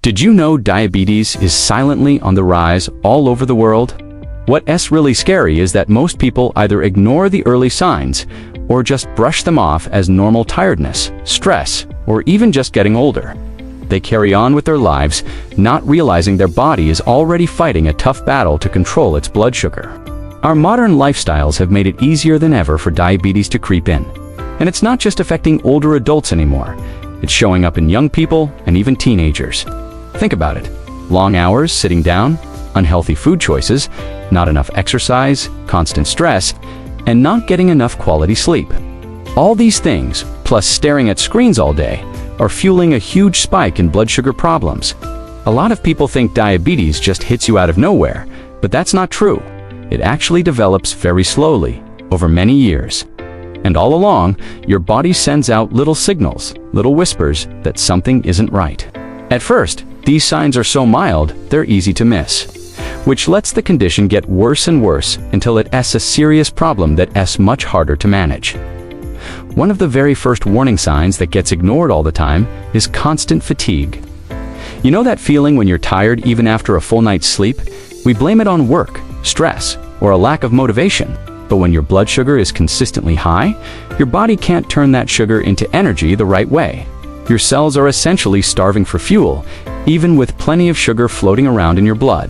Did you know diabetes is silently on the rise all over the world? What's really scary is that most people either ignore the early signs or just brush them off as normal tiredness, stress, or even just getting older. They carry on with their lives, not realizing their body is already fighting a tough battle to control its blood sugar. Our modern lifestyles have made it easier than ever for diabetes to creep in. And it's not just affecting older adults anymore. It's showing up in young people and even teenagers. Think about it. Long hours sitting down, unhealthy food choices, not enough exercise, constant stress, and not getting enough quality sleep. All these things, plus staring at screens all day, are fueling a huge spike in blood sugar problems. A lot of people think diabetes just hits you out of nowhere, but that's not true. It actually develops very slowly, over many years. And all along, your body sends out little signals, little whispers that something isn't right. At first, these signs are so mild, they're easy to miss, which lets the condition get worse and worse until it's a serious problem that's much harder to manage. One of the very first warning signs that gets ignored all the time is constant fatigue. You know that feeling when you're tired even after a full night's sleep? We blame it on work, stress, or a lack of motivation. But when your blood sugar is consistently high, your body can't turn that sugar into energy the right way. Your cells are essentially starving for fuel, even with plenty of sugar floating around in your blood.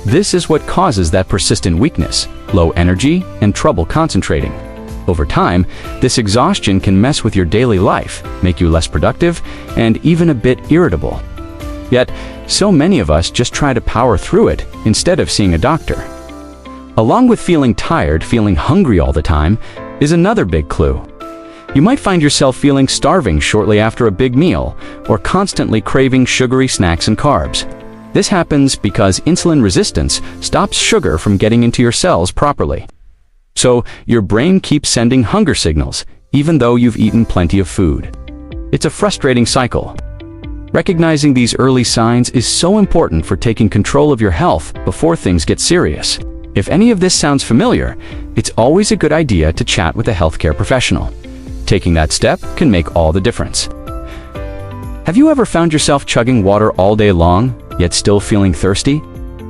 This is what causes that persistent weakness, low energy, and trouble concentrating. Over time, this exhaustion can mess with your daily life, make you less productive, and even a bit irritable. Yet, so many of us just try to power through it instead of seeing a doctor. Along with feeling tired, feeling hungry all the time is another big clue. You might find yourself feeling starving shortly after a big meal, or constantly craving sugary snacks and carbs. This happens because insulin resistance stops sugar from getting into your cells properly. So, your brain keeps sending hunger signals, even though you've eaten plenty of food. It's a frustrating cycle. Recognizing these early signs is so important for taking control of your health before things get serious. If any of this sounds familiar, it's always a good idea to chat with a healthcare professional. Taking that step can make all the difference. Have you ever found yourself chugging water all day long, yet still feeling thirsty?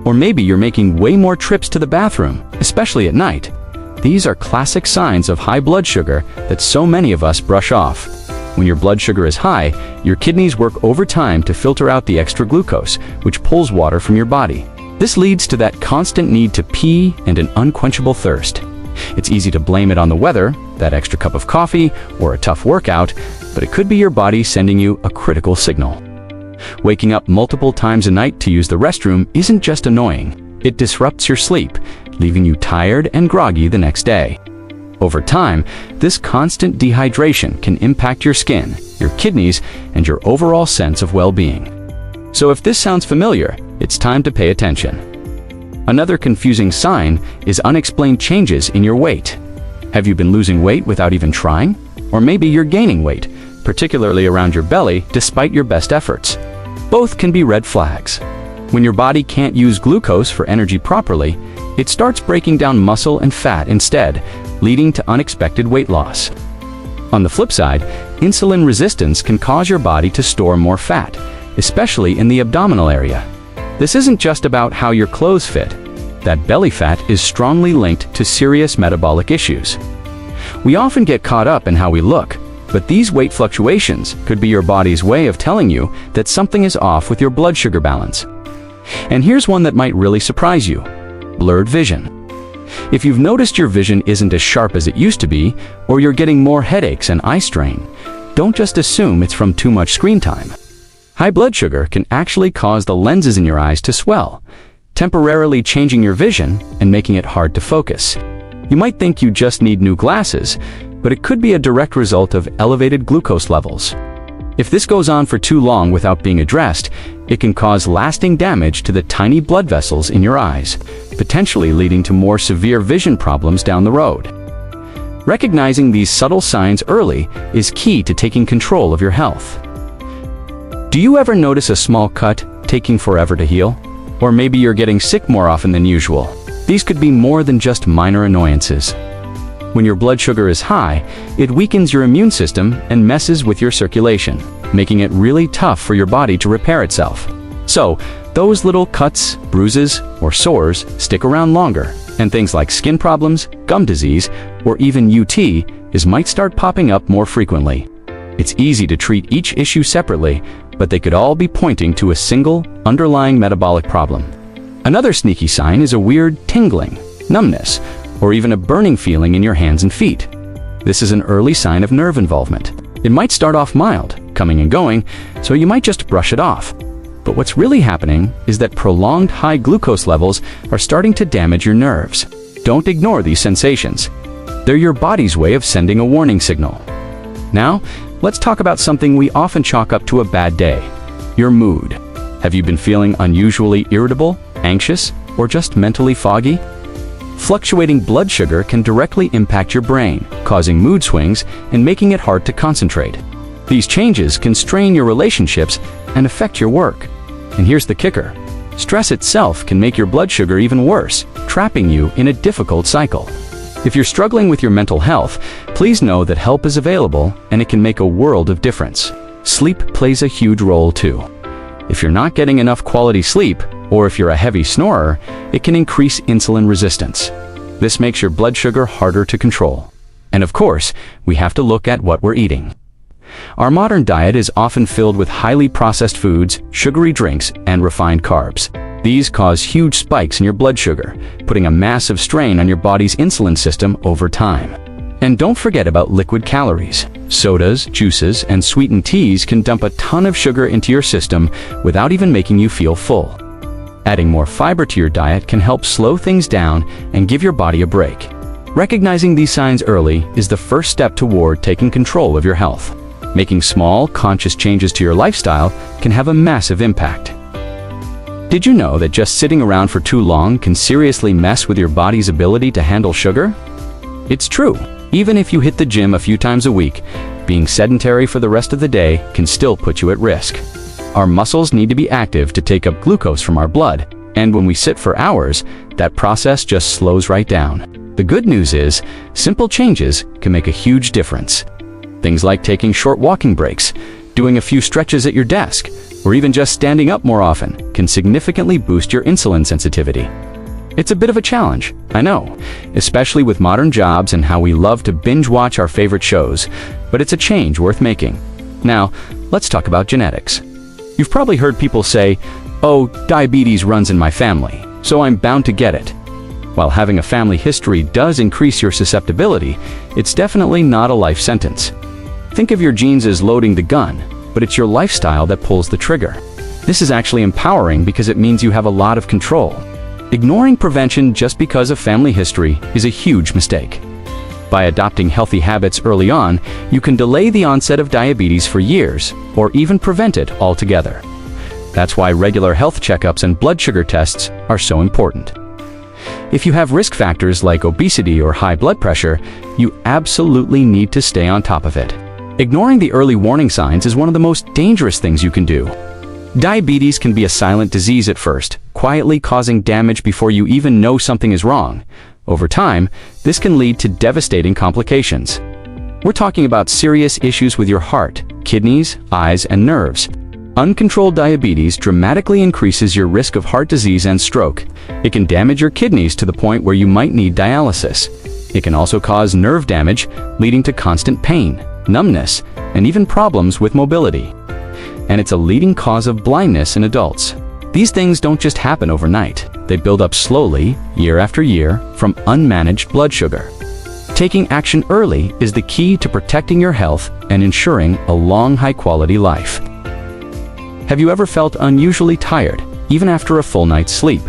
Or maybe you're making way more trips to the bathroom, especially at night. These are classic signs of high blood sugar that so many of us brush off. When your blood sugar is high, your kidneys work overtime to filter out the extra glucose, which pulls water from your body. This leads to that constant need to pee and an unquenchable thirst. It's easy to blame it on the weather, that extra cup of coffee, or a tough workout, but it could be your body sending you a critical signal. Waking up multiple times a night to use the restroom isn't just annoying. It disrupts your sleep, leaving you tired and groggy the next day. Over time, this constant dehydration can impact your skin, your kidneys, and your overall sense of well-being. So if this sounds familiar, it's time to pay attention. Another confusing sign is unexplained changes in your weight. Have you been losing weight without even trying? Or maybe you're gaining weight, particularly around your belly, despite your best efforts. Both can be red flags. When your body can't use glucose for energy properly, it starts breaking down muscle and fat instead, leading to unexpected weight loss. On the flip side, insulin resistance can cause your body to store more fat, especially in the abdominal area. This isn't just about how your clothes fit. That belly fat is strongly linked to serious metabolic issues. We often get caught up in how we look, but these weight fluctuations could be your body's way of telling you that something is off with your blood sugar balance. And here's one that might really surprise you: blurred vision. If you've noticed your vision isn't as sharp as it used to be, or you're getting more headaches and eye strain, don't just assume it's from too much screen time. High blood sugar can actually cause the lenses in your eyes to swell, temporarily changing your vision and making it hard to focus. You might think you just need new glasses, but it could be a direct result of elevated glucose levels. If this goes on for too long without being addressed, it can cause lasting damage to the tiny blood vessels in your eyes, potentially leading to more severe vision problems down the road. Recognizing these subtle signs early is key to taking control of your health. Do you ever notice a small cut taking forever to heal? Or maybe you're getting sick more often than usual. These could be more than just minor annoyances. When your blood sugar is high, it weakens your immune system and messes with your circulation, making it really tough for your body to repair itself. So, those little cuts, bruises, or sores stick around longer, and things like skin problems, gum disease, or even UTIs might start popping up more frequently. It's easy to treat each issue separately, but they could all be pointing to a single, underlying metabolic problem. Another sneaky sign is a weird tingling, numbness, or even a burning feeling in your hands and feet. This is an early sign of nerve involvement. It might start off mild, coming and going, so you might just brush it off. But what's really happening is that prolonged high glucose levels are starting to damage your nerves. Don't ignore these sensations. They're your body's way of sending a warning signal. Now, let's talk about something we often chalk up to a bad day: your mood. Have you been feeling unusually irritable, anxious, or just mentally foggy? Fluctuating blood sugar can directly impact your brain, causing mood swings and making it hard to concentrate. These changes can strain your relationships and affect your work. And here's the kicker: stress itself can make your blood sugar even worse, trapping you in a difficult cycle. If you're struggling with your mental health, please know that help is available and it can make a world of difference. Sleep plays a huge role too. If you're not getting enough quality sleep, or if you're a heavy snorer, it can increase insulin resistance. This makes your blood sugar harder to control. And of course, we have to look at what we're eating. Our modern diet is often filled with highly processed foods, sugary drinks, and refined carbs. These cause huge spikes in your blood sugar, putting a massive strain on your body's insulin system over time. And don't forget about liquid calories. Sodas, juices, and sweetened teas can dump a ton of sugar into your system without even making you feel full. Adding more fiber to your diet can help slow things down and give your body a break. Recognizing these signs early is the first step toward taking control of your health. Making small, conscious changes to your lifestyle can have a massive impact. Did you know that just sitting around for too long can seriously mess with your body's ability to handle sugar? It's true. Even if you hit the gym a few times a week, being sedentary for the rest of the day can still put you at risk. Our muscles need to be active to take up glucose from our blood, and when we sit for hours, that process just slows right down. The good news is, simple changes can make a huge difference. Things like taking short walking breaks, doing a few stretches at your desk, or even just standing up more often can significantly boost your insulin sensitivity. It's a bit of a challenge, I know, especially with modern jobs and how we love to binge watch our favorite shows, but it's a change worth making. Now, let's talk about genetics. You've probably heard people say, "Oh, diabetes runs in my family, so I'm bound to get it." While having a family history does increase your susceptibility, it's definitely not a life sentence. Think of your genes as loading the gun, but it's your lifestyle that pulls the trigger. This is actually empowering because it means you have a lot of control. Ignoring prevention just because of family history is a huge mistake. By adopting healthy habits early on, you can delay the onset of diabetes for years, or even prevent it altogether. That's why regular health checkups and blood sugar tests are so important. If you have risk factors like obesity or high blood pressure, you absolutely need to stay on top of it. Ignoring the early warning signs is one of the most dangerous things you can do. Diabetes can be a silent disease at first, quietly causing damage before you even know something is wrong. Over time, this can lead to devastating complications. We're talking about serious issues with your heart, kidneys, eyes, and nerves. Uncontrolled diabetes dramatically increases your risk of heart disease and stroke. It can damage your kidneys to the point where you might need dialysis. It can also cause nerve damage, leading to constant pain, numbness, and even problems with mobility. And it's a leading cause of blindness in adults. These things don't just happen overnight. They build up slowly, year after year, from unmanaged blood sugar. Taking action early is the key to protecting your health and ensuring a long, high-quality life. Have you ever felt unusually tired, even after a full night's sleep?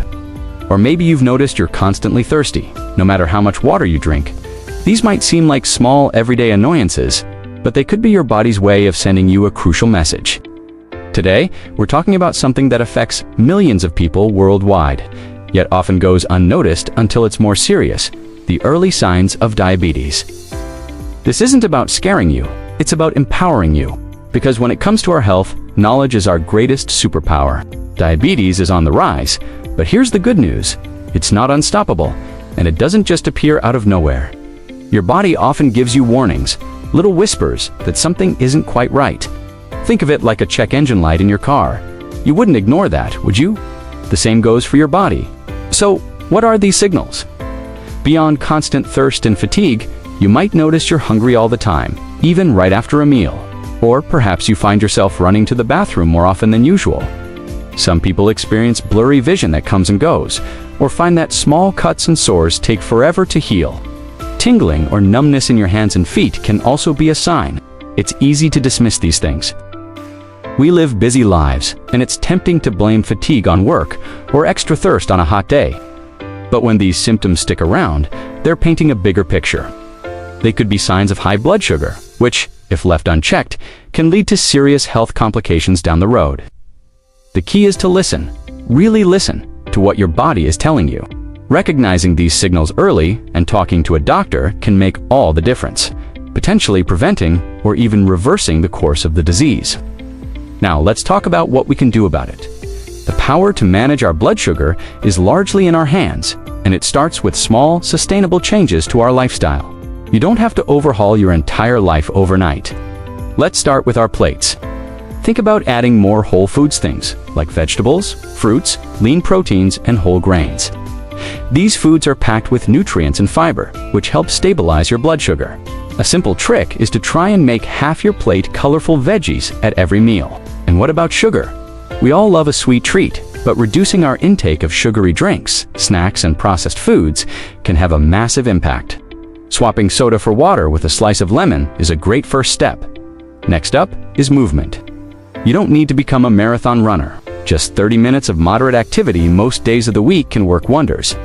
Or maybe you've noticed you're constantly thirsty, no matter how much water you drink. These might seem like small, everyday annoyances, but they could be your body's way of sending you a crucial message. Today, we're talking about something that affects millions of people worldwide, yet often goes unnoticed until it's more serious: the early signs of diabetes. This isn't about scaring you, it's about empowering you. Because when it comes to our health, knowledge is our greatest superpower. Diabetes is on the rise, but here's the good news: it's not unstoppable, and it doesn't just appear out of nowhere. Your body often gives you warnings, little whispers that something isn't quite right. Think of it like a check engine light in your car. You wouldn't ignore that, would you? The same goes for your body. So, what are these signals? Beyond constant thirst and fatigue, you might notice you're hungry all the time, even right after a meal. Or perhaps you find yourself running to the bathroom more often than usual. Some people experience blurry vision that comes and goes, or find that small cuts and sores take forever to heal. Tingling or numbness in your hands and feet can also be a sign. It's easy to dismiss these things. We live busy lives, and it's tempting to blame fatigue on work or extra thirst on a hot day. But when these symptoms stick around, they're painting a bigger picture. They could be signs of high blood sugar, which, if left unchecked, can lead to serious health complications down the road. The key is to listen, really listen, to what your body is telling you. Recognizing these signals early and talking to a doctor can make all the difference, potentially preventing or even reversing the course of the disease. Now, let's talk about what we can do about it. The power to manage our blood sugar is largely in our hands, and it starts with small, sustainable changes to our lifestyle. You don't have to overhaul your entire life overnight. Let's start with our plates. Think about adding more whole foods things, like vegetables, fruits, lean proteins, and whole grains. These foods are packed with nutrients and fiber, which help stabilize your blood sugar. A simple trick is to try and make half your plate colorful veggies at every meal. And what about sugar? We all love a sweet treat, but reducing our intake of sugary drinks, snacks, and processed foods can have a massive impact. Swapping soda for water with a slice of lemon is a great first step. Next up is movement. You don't need to become a marathon runner. Just 30 minutes of moderate activity most days of the week can work wonders.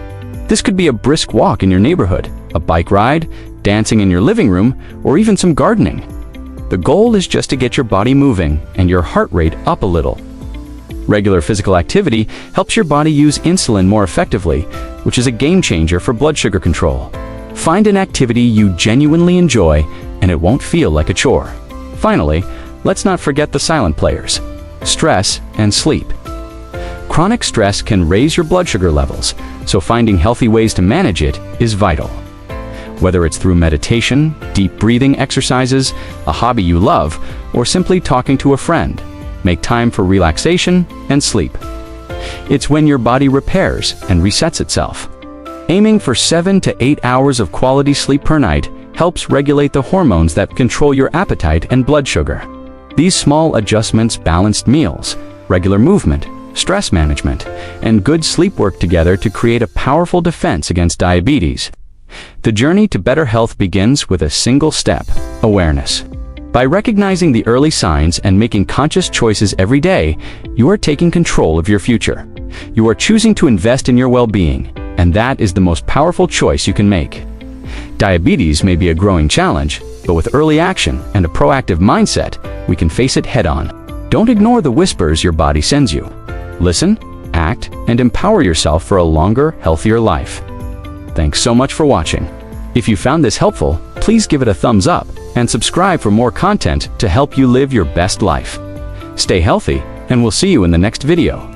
This could be a brisk walk in your neighborhood, a bike ride, dancing in your living room, or even some gardening. The goal is just to get your body moving and your heart rate up a little. Regular physical activity helps your body use insulin more effectively, which is a game changer for blood sugar control. Find an activity you genuinely enjoy, and it won't feel like a chore. Finally, let's not forget the silent players: stress and sleep. Chronic stress can raise your blood sugar levels, so finding healthy ways to manage it is vital. Whether it's through meditation, deep breathing exercises, a hobby you love, or simply talking to a friend, make time for relaxation and sleep. It's when your body repairs and resets itself. Aiming for 7 to 8 hours of quality sleep per night helps regulate the hormones that control your appetite and blood sugar. These small adjustments, balanced meals, regular movement, stress management, and good sleep work together to create a powerful defense against diabetes. The journey to better health begins with a single step: awareness. By recognizing the early signs and making conscious choices every day, you are taking control of your future. You are choosing to invest in your well-being, and that is the most powerful choice you can make. Diabetes may be a growing challenge, but with early action and a proactive mindset, we can face it head-on. Don't ignore the whispers your body sends you. Listen, act, and empower yourself for a longer, healthier life. Thanks so much for watching. If you found this helpful, please give it a thumbs up and subscribe for more content to help you live your best life. Stay healthy, and we'll see you in the next video.